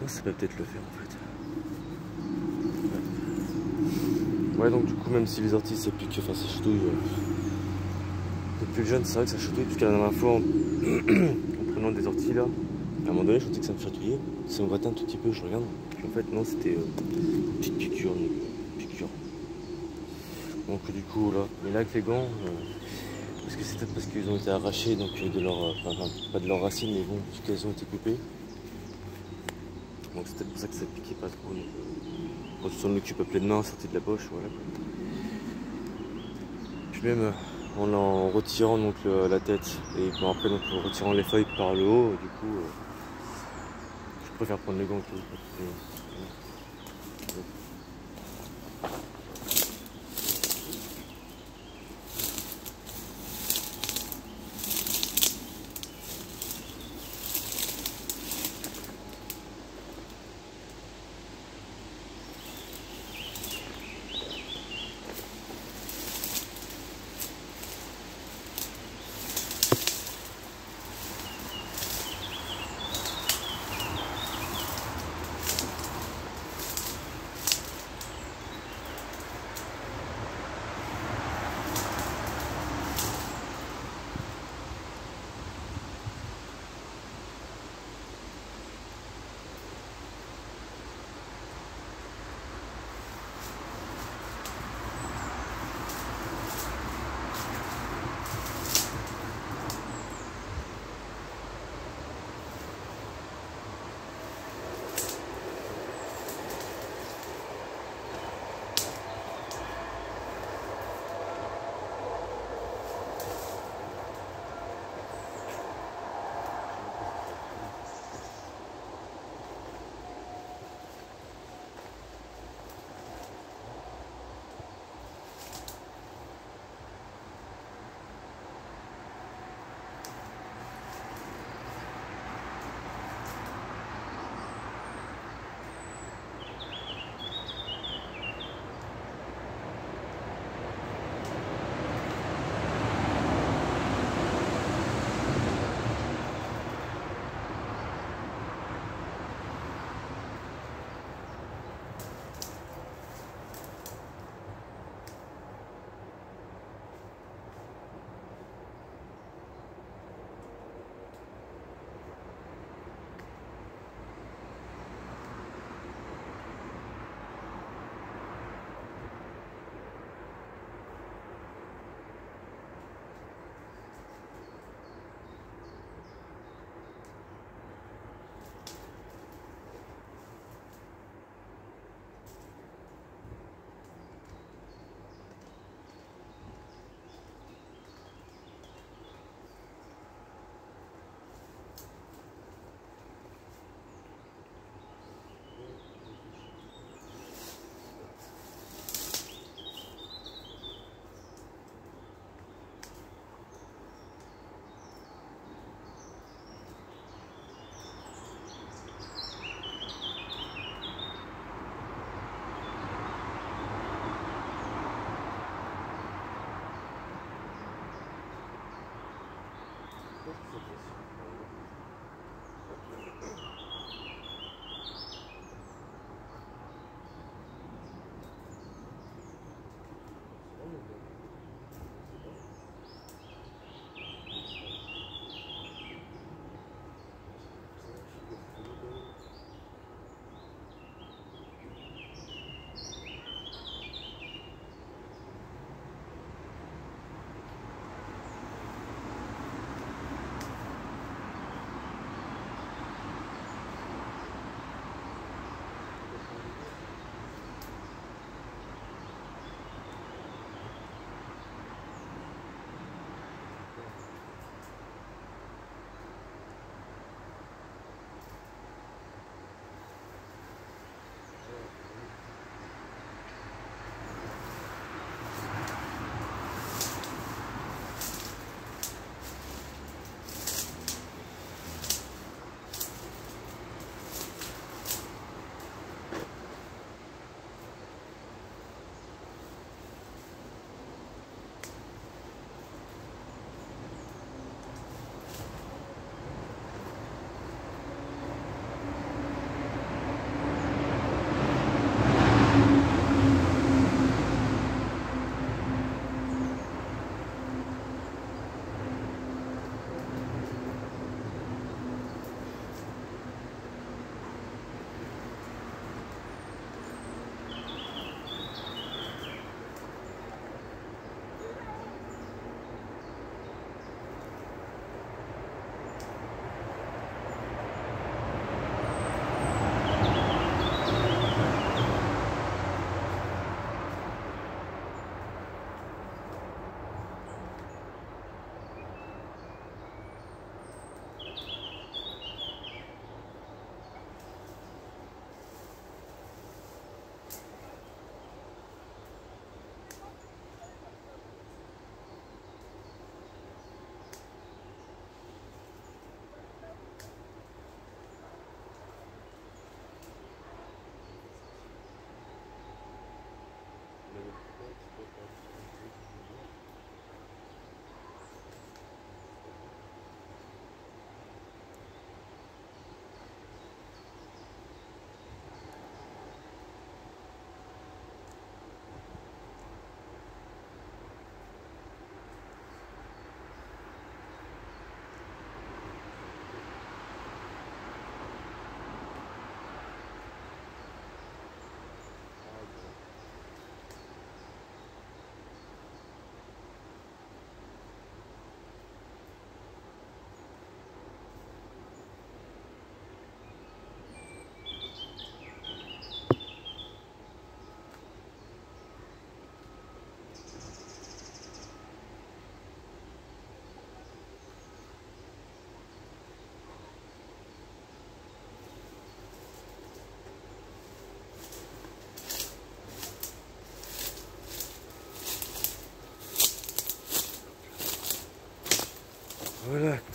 Ah, ça peut peut-être le faire en fait. Ouais, donc du coup, même si les orties ça pique, enfin ça chatouille. Depuis le jeune, c'est vrai que ça chatouille, parce qu'à la dernière fois, en, en prenant des orties là, à un moment donné, je sentais que ça me chatouillait, ça me grattait un tout petit peu, je regarde, puis en fait, non, c'était une petite piqûre, piqûre. Donc du coup, là, mais là avec les gants, parce que c'est peut-être parce qu'ils ont été arrachés, donc de leur, enfin, pas de leurs racines, mais bon, parce qu'elles ont été coupées. Donc c'est peut-être pour ça que ça piquait pas trop. Donc, quand tu s'en occupes à pleine main, sorti de la poche, voilà. Puis même en retirant donc la tête et bon, après donc en retirant les feuilles par le haut, du coup, je préfère prendre les gants que les...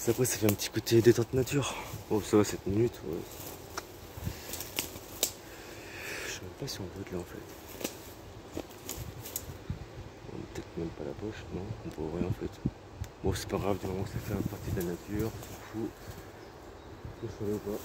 Après, ça fait un petit côté détente nature. Oh, ça va, 7 minutes. Ouais. Je sais même pas si on voit de là en fait. Peut-être même pas la poche, non, on voit rien en fait. Bon, c'est pas grave, du moment que ça fait un partie de la nature, on s'en fout. Que ça va pas.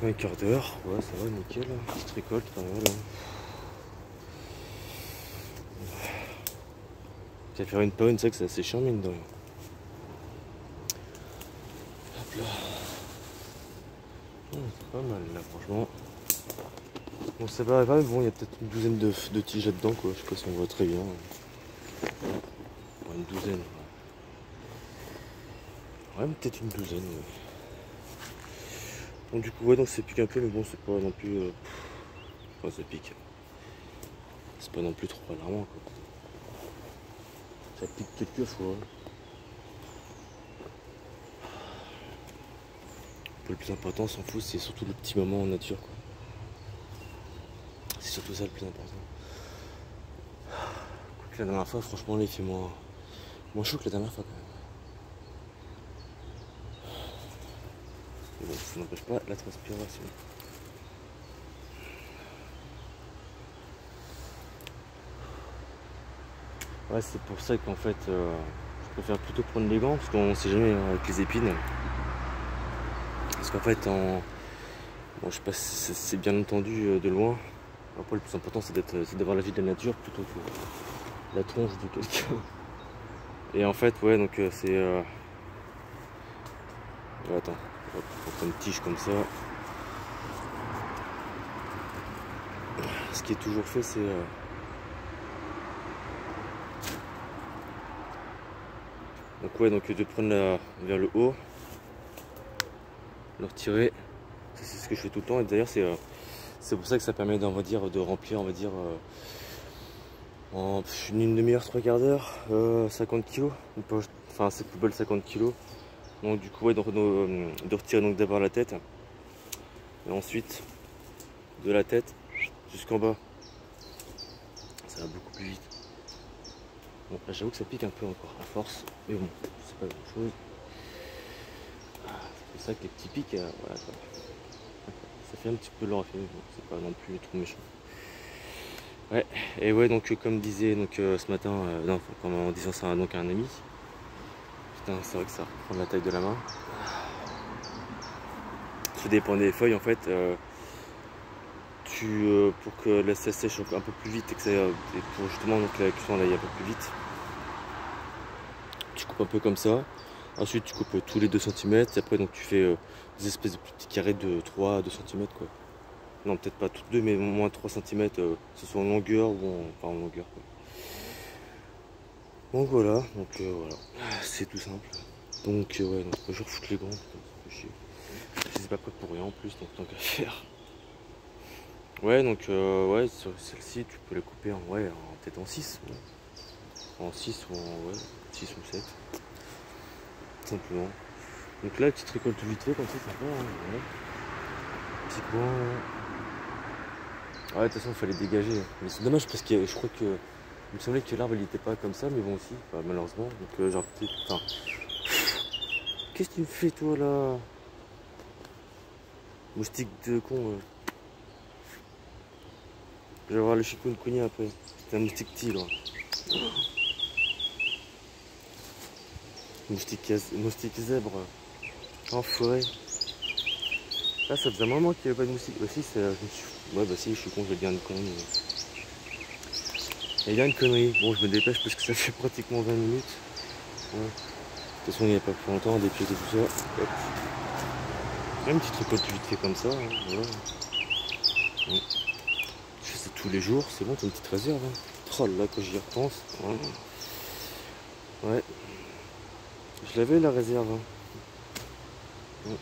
Un quart d'heure, ouais, ça va, nickel. Petite récolte, pas mal. Ça va faire une panne, c'est vrai que c'est assez chiant, mine de rien. Hop là. C'est pas mal là, franchement. Bon, ça va pas, mais bon, il y a peut-être une douzaine de tiges là-dedans, quoi. Je sais pas si on voit très bien. Ouais, une douzaine. Ouais, peut-être une douzaine, ouais. Bon, du coup, ouais, donc ça pique un peu, mais bon, c'est pas non plus. Enfin, ça pique. C'est pas non plus trop alarmant, quoi. Ça pique quelques fois. Le plus important, on s'en fout, c'est surtout le petit moment en nature, quoi. C'est surtout ça le plus important. Quoique la dernière fois, franchement, là, il fait moins chaud que la dernière fois, quand même. Mais bon, ça n'empêche pas la transpiration. Ouais, c'est pour ça qu'en fait, je préfère plutôt prendre les gants, parce qu'on sait jamais avec les épines. Parce qu'en fait, bon, je sais pas si c'est bien entendu de loin. Après, le plus important, c'est d'avoir la vie de la nature plutôt que la tronche de quelqu'un. Et en fait, ouais, donc c'est... Ouais, attends, on va prendre une tige comme ça. Ce qui est toujours fait, c'est... Donc ouais, donc de prendre vers le haut, le retirer. C'est ce que je fais tout le temps. Et d'ailleurs, c'est pour ça que ça permet de remplir, on va dire... en une demi-heure, 3/4 d'heure, 50 kg, enfin c'est plus belle 50 kg. Donc du coup ouais, de retirer donc d'abord la tête et ensuite de la tête jusqu'en bas. Ça va beaucoup plus vite. Bon là j'avoue que ça pique un peu encore à force, mais bon c'est pas grand chose. C'est pour ça que les petits pics, voilà quoi. Ça fait un petit peu long à faire, mais bon, c'est pas non plus trop méchant. Ouais, et ouais, donc comme disait donc, ce matin, non, en disant ça donc à un ami, putain, c'est vrai que ça reprend la taille de la main. Tout dépend des feuilles en fait. Pour que ça sèche un peu plus vite et pour justement donc la cuisson aille un peu plus vite, tu coupes un peu comme ça. Ensuite, tu coupes tous les 2 cm. Et après, donc tu fais des espèces de petits carrés de 3-2 cm quoi. Non, peut-être pas toutes 2, mais au moins 3 cm, que ce soit en longueur ou en longueur. Quoi. Donc voilà, voilà. C'est tout simple. Donc ouais, donc je refoutre les gants, je les ai pas prêts pour rien en plus, donc tant qu'à faire. Ouais, donc ouais, sur celle-ci, tu peux la couper peut-être en 6. Ouais. En 6 ou en 6 ou 7. Simplement. Donc là, petite récolte vite fait, comme ça, ça va. Hein, ouais. Petit coin. Ouais, de toute façon, il fallait dégager. Mais c'est dommage parce que je crois que. Il me semblait que l'arbre il était pas comme ça, mais bon aussi, malheureusement. Donc genre peut-être. Enfin. Qu'est-ce que tu me fais toi là? Moustique de con. Je vais avoir le chikungunya après. C'est un moustique tigre. Moustique zèbre. Enfoiré. Ah, ça faisait un moment qu'il n'y avait pas de moustique. Aussi, ouais, bah si, je suis con, je vais dire une connerie. Il y a une connerie. Bon, je me dépêche parce que ça fait pratiquement 20 minutes. Ouais. De toute façon, il n'y a pas plus longtemps, des pieds et tout ça. Hop. Une petite récolte vite fait comme ça. Hein. Voilà. Ouais. Je fais ça tous les jours, c'est bon, t'as une petite réserve. Hein. Oh là, quand j'y repense. Ouais. Je l'avais la réserve. Hein. Ouais.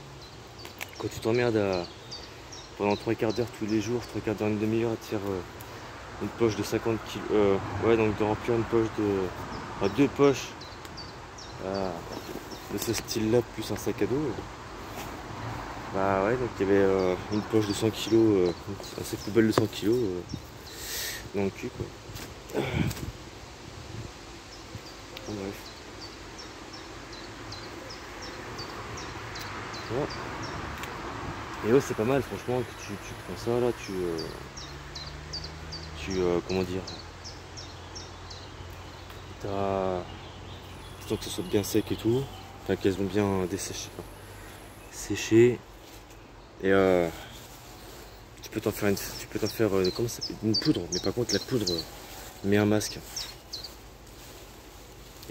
Quand tu t'emmerdes pendant 3/4 d'heure tous les jours, 3/4 d'heure, une demi-heure à te faire une poche de 50 kg. Ouais, donc de remplir une poche de. Enfin, 2 poches de ce style-là, plus un sac à dos. Bah ouais, donc il y avait une poche de 100 kg, un sac poubelle de 100 kg dans le cul quoi. Enfin, bref. Ouais. Et ouais, c'est pas mal, franchement, que tu prends ça là, comment dire, tant que ce soit bien sec et tout, enfin qu'elles ont bien desséché, séché, et peux t'en faire comment ça s'appelle, une poudre, mais par contre la poudre met un masque.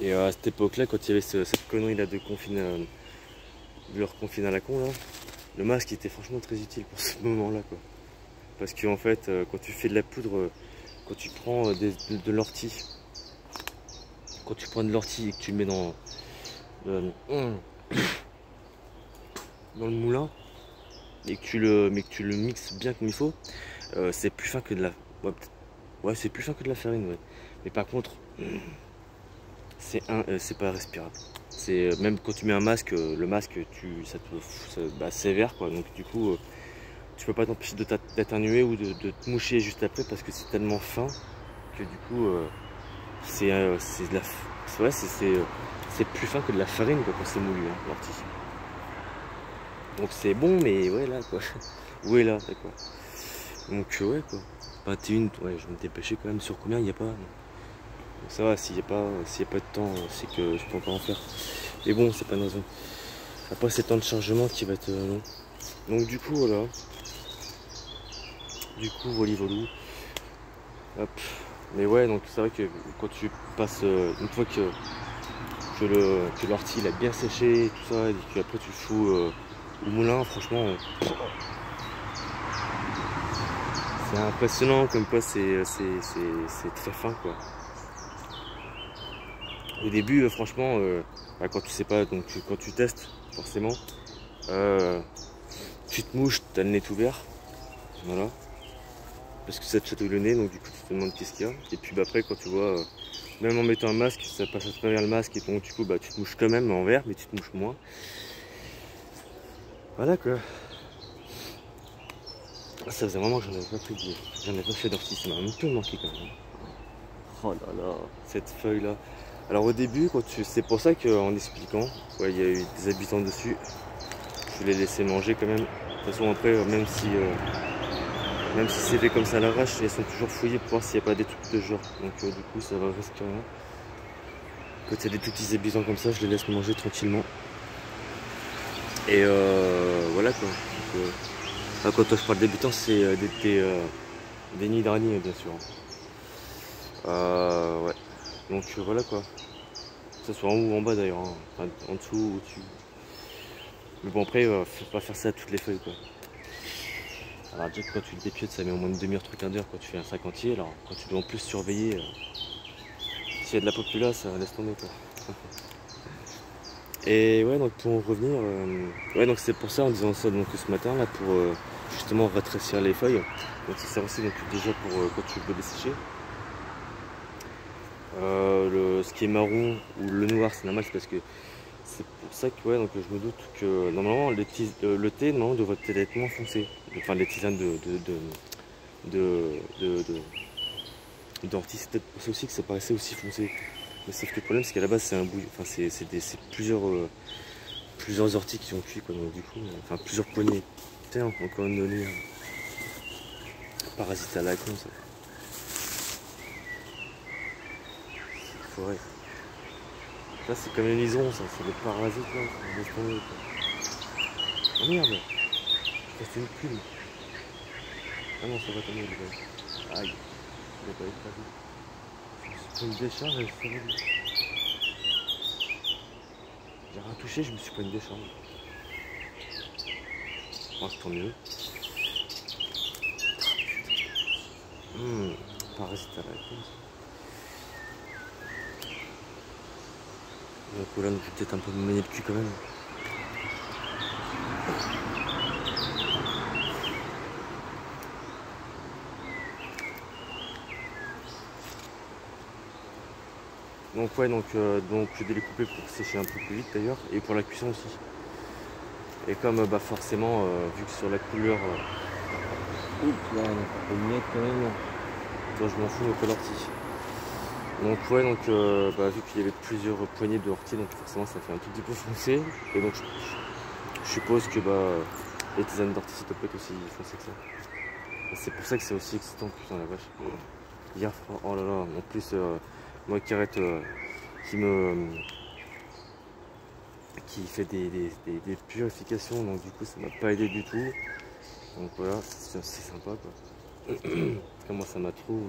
Et à cette époque-là, quand il y avait cette connerie là de leur confine à la con là, le masque était franchement très utile pour ce moment-là quoi. Parce que en fait, quand tu fais de la poudre, quand tu prends de l'ortie, quand tu prends de l'ortie et que tu le mets dans le moulin et que tu le mixes bien comme il faut, c'est plus fin que de la, ouais, c'est plus fin que de la farine, ouais. Mais par contre, c'est pas respirable. C'est même quand tu mets un masque, le masque, c'est vert quoi. Donc du coup, tu peux pas t'empêcher de t'éternuer ou de te moucher juste après parce que c'est tellement fin que du coup, c'est de la, ouais, c'est plus fin que de la farine quoi, quand c'est moulu, hein, l'ortie. Donc c'est bon, mais ouais là quoi. Ouais là, d'accord. Donc ouais quoi. 21, ouais, je vais me dépêcher quand même. Sur combien il n'y a pas? Donc, ça va, s'il n'y a pas de temps, c'est que je peux encore en faire. Mais bon, c'est pas une raison. Après c'est le temps de chargement qui va être long. Donc du coup voilà. Du coup voilà. Hop. Mais ouais, donc c'est vrai que quand tu passes une fois que l'ortie a bien séché et tout ça, et que après tu le fous au moulin, franchement, c'est impressionnant comme quoi c'est très fin quoi. Au début, franchement, bah, quand tu sais pas, donc quand tu testes, forcément, tu te mouches, t'as le nez tout vert, voilà, parce que ça te chatouille le nez, donc du coup tu te demandes qu'est-ce qu'il y a. Et puis bah, après, quand tu vois, même en mettant un masque, ça passe à travers le masque, et donc du coup bah, tu te mouches quand même en vert, mais tu te mouches moins. Voilà quoi. Ça faisait vraiment que j'en avais pas fait d'ortie, ça m'a un peu manqué quand même. Oh là là, cette feuille là. Alors au début, c'est pour ça qu'en expliquant, ouais, il y a eu des habitants dessus, je les laissais manger quand même. De toute façon après, même si c'est fait comme ça à l'arrache, elles sont toujours fouillées pour voir s'il n'y a pas des trucs de genre. Donc du coup ça va risquer rien. Quand il y a des tout petits habitants comme ça, je les laisse manger tranquillement. Et voilà quoi. Donc, quand je parle d'habitants, c'est des nids d'araignées bien sûr. Ouais. Donc voilà quoi. Que ce soit en haut ou en bas d'ailleurs, hein. Enfin, en dessous ou au-dessus. Mais bon après, faut pas faire ça à toutes les feuilles quoi. Alors déjà quand tu le dépiotes, ça met au moins une demi-heure, 3/4 d'heure quand tu fais un sac entier. Alors quand tu dois en plus surveiller, s'il y a de la populace, laisse tomber quoi. Et ouais, donc pour en revenir, ouais, donc c'est pour ça en disant ça donc ce matin là pour justement rétrécir les feuilles. Donc ça sert aussi donc déjà pour quand tu veux dessécher. Ce qui est marron ou le noir, c'est normal, c'est parce que c'est pour ça que ouais, donc je me doute que normalement le thé normalement devrait être moins foncé. Enfin les tisanes d'ortie, c'est peut-être pour ça aussi que ça paraissait aussi foncé. Mais sauf que le problème c'est qu'à la base c'est un bouillon, enfin c'est plusieurs orties qui ont cuit quoi, donc du coup, enfin plusieurs poignées. Tiens, encore une nonnie, parasite à la con ça. Forêt. Là c'est comme les lisons, ça, c'est des parasites là, laisse tomber quoi. Oh merde, c'est une plume. Ah non, ça va tomber le gars. Aïe, il a pas écrasé. Je me suis pris une décharge et ça va vite. J'ai rien touché, je me suis pris une décharge. Oh, tant mieux. Parasite à la con. Donc là, je vais peut-être un peu me mener le cul quand même. Donc ouais, donc je vais les couper pour sécher un peu plus vite d'ailleurs, et pour la cuisson aussi. Et comme bah forcément, vu que sur la couleur, oups là, on a pas de miettes quand même. Toi, je m'en fous de l'ortie. Donc ouais, donc bah, vu qu'il y avait plusieurs poignées de ortie, donc forcément ça fait un tout petit peu foncé. Et donc je suppose que bah les tisanes d'ortie ça peut être aussi foncé que ça. C'est pour ça que c'est aussi excitant, putain la vache. Hier, oh là là, en plus moi qui arrête, qui fait des purifications, donc du coup ça m'a pas aidé du tout. Donc voilà, c'est sympa quoi. Comment ça m'a trop...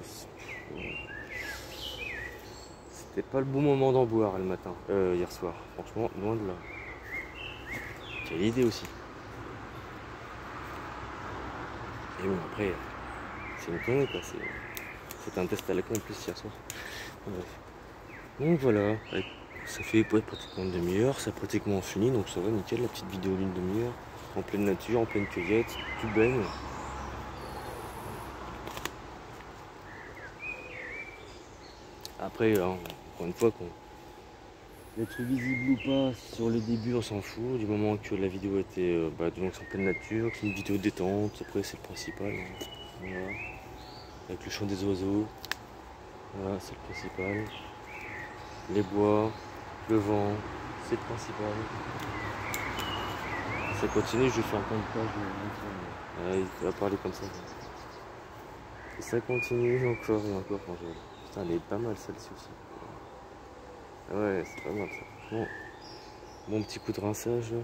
C'était pas le bon moment d'en boire le matin, hier soir. Franchement, loin de là. Quelle idée aussi. Et bon après, c'est une connerie quoi. C'était un test à la con en plus hier soir. Bref. Donc voilà, ça fait pratiquement une demi-heure, ça a pratiquement fini, donc ça va nickel la petite vidéo d'une demi-heure. En pleine nature, en pleine cueillette, tout baigne. Après, hein, encore une fois, d'être visible ou pas sur le début, on s'en fout. Du moment que la vidéo était donc en pleine nature, que c'est une vidéo détente, après c'est le principal. Hein. Voilà. Avec le chant des oiseaux, voilà, c'est le principal. Les bois, le vent, c'est le principal. Ça continue, je vais faire encore une page. Il va parler comme ça. Et ça continue encore et encore. Putain, elle est pas mal celle-ci aussi. Ouais, c'est pas mal ça. Bon petit coup de rinçage là.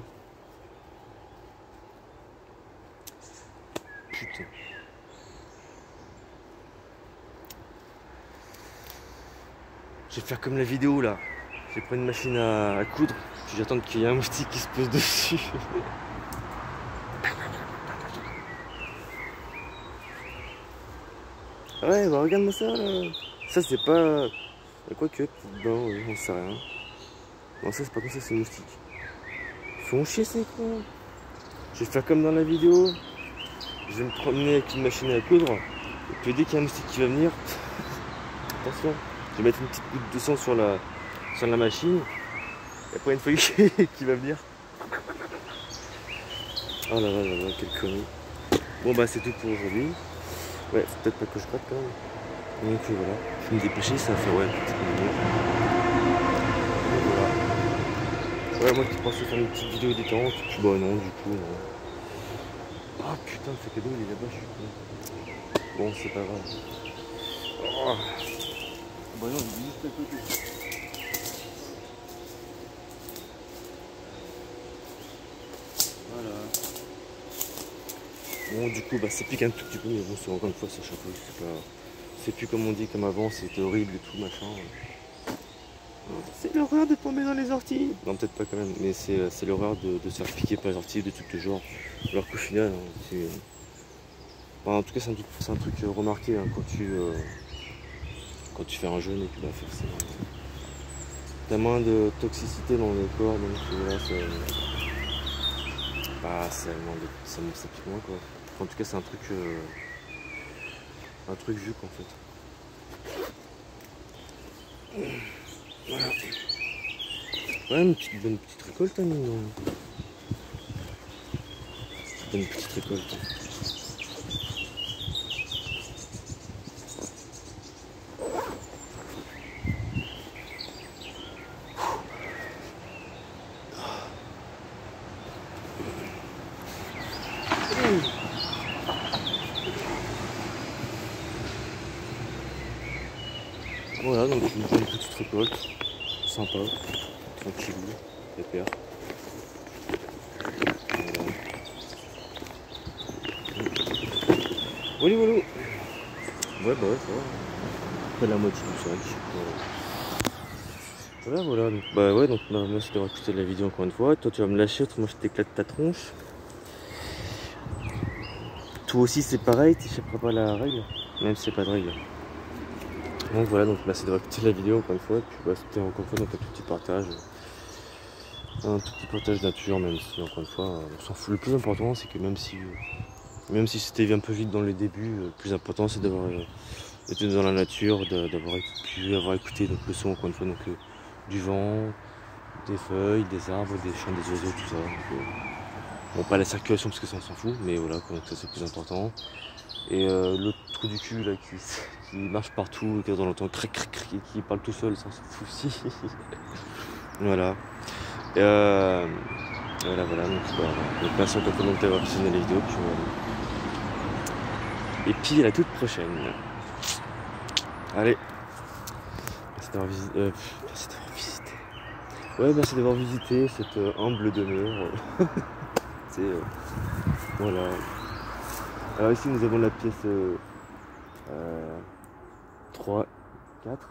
Putain. Je vais faire comme la vidéo là. Je vais prendre une machine à coudre. Puis j'attends qu'il y ait un moustique qui se pose dessus. Ouais, bah regarde-moi ça là. Ça c'est pas... Quoique, dedans, oui, on sait rien. Non, ça c'est pas comme ça, c'est une moustique. Ils font chier ces cons. Je vais faire comme dans la vidéo. Je vais me promener avec une machine à coudre. Et puis dès qu'il y a un moustique qui va venir, attention, je vais mettre une petite goutte de sang sur la machine. Et après une fois qu'il va venir. Oh là là là là, quelle connerie. Bon bah c'est tout pour aujourd'hui. Ouais, faut peut-être pas que je gratte quand même. Donc voilà, je vais me dépêcher, ça va faire ouais, petite minute. Voilà. Ouais, moi qui pensais faire une petite vidéo détente, puis bah non, du coup, non. Ah putain, ce cadeau il est là-bas, je suis con. Bon, c'est pas grave. Oh. Bah non, il est juste à côté. Voilà. Bon, du coup, bah ça pique un tout petit peu, mais bon, c'est encore une fois, c'est chapeau, c'est pas... C'est plus comme on dit comme avant, c'était horrible et tout, machin. C'est l'horreur de tomber dans les orties. Non, peut-être pas quand même, mais c'est l'horreur de se faire piquer par les orties, de tout le genre. Alors qu'au final, hein, c'est... Enfin, en tout cas, c'est un truc remarqué hein, quand tu fais un jeûne et que bah, forcément... T'as moins de toxicité dans le corps, donc là, ça pique moins, quoi. Enfin, en tout cas, c'est un truc vu, quoi, en fait. Voilà. Ouais, une bonne petite récolte, hein, une bonne petite récolte. Voilà, donc une bonne petite récolte, sympa, tranquille, pépère. Voilà. Voilà. Ouais, bah ouais, ça va. Après la moitié du sac. Voilà, donc bah ouais, donc merci d'avoir écouté la vidéo encore une fois. Toi tu vas me lâcher, autrement je t'éclate ta tronche. Toi aussi c'est pareil, tu n'échapperas pas à la règle, même si c'est pas de règle. Donc voilà, donc merci d'avoir écouté la vidéo encore une fois, et puis bah, c'était encore une fois donc un tout petit partage nature, même si encore une fois on s'en fout. Le plus important c'est que même si c'était un peu vite dans les débuts, le plus important c'est d'avoir été dans la nature, d'avoir écouté donc, le son encore une fois, donc du vent, des feuilles, des arbres, des chants des oiseaux, tout ça. Donc, bon, pas la circulation parce que ça on s'en fout, mais voilà, donc ça c'est le plus important. Et l'autre trou du cul là qui marche partout, qui dans l'entend cric cric cric et qui parle tout seul, ça on s'en fout aussi. Voilà. Et voilà, donc merci encore une fois d'avoir visionné les vidéos. Et puis à la toute prochaine. Allez. Merci d'avoir visité. Ouais, merci d'avoir visité cette humble demeure. Voilà. Alors ici nous avons la pièce 3, 4.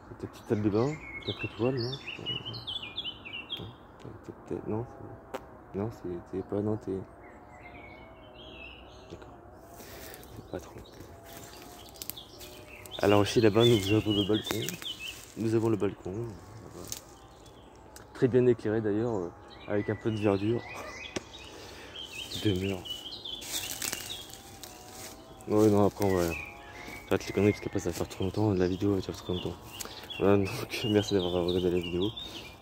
C'est ta petite salle de bain, 4 étoiles, non? Non, non, t'es pas, non, t'es... D'accord, c'est pas trop. Alors ici là-bas nous avons le balcon. Nous avons le balcon. Voilà. Très bien éclairé d'ailleurs, avec un peu de verdure. De murs. Ouais non après on va... J'arrête les conneries parce qu'après ça va faire trop longtemps, la vidéo va faire trop longtemps. Voilà donc merci d'avoir regardé la vidéo.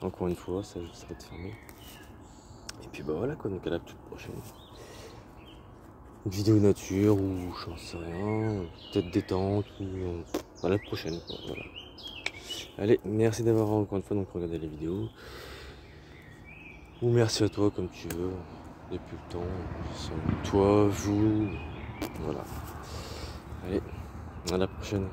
Encore une fois, ça va être fermé. Et puis bah voilà quoi, donc à la toute prochaine. Une vidéo nature ou j'en sais rien, peut-être détente ou à la prochaine quoi, voilà. Allez, merci d'avoir encore une fois donc regardé la vidéo. Ou merci à toi comme tu veux, depuis le temps, toi, vous, voilà. Allez, à la prochaine.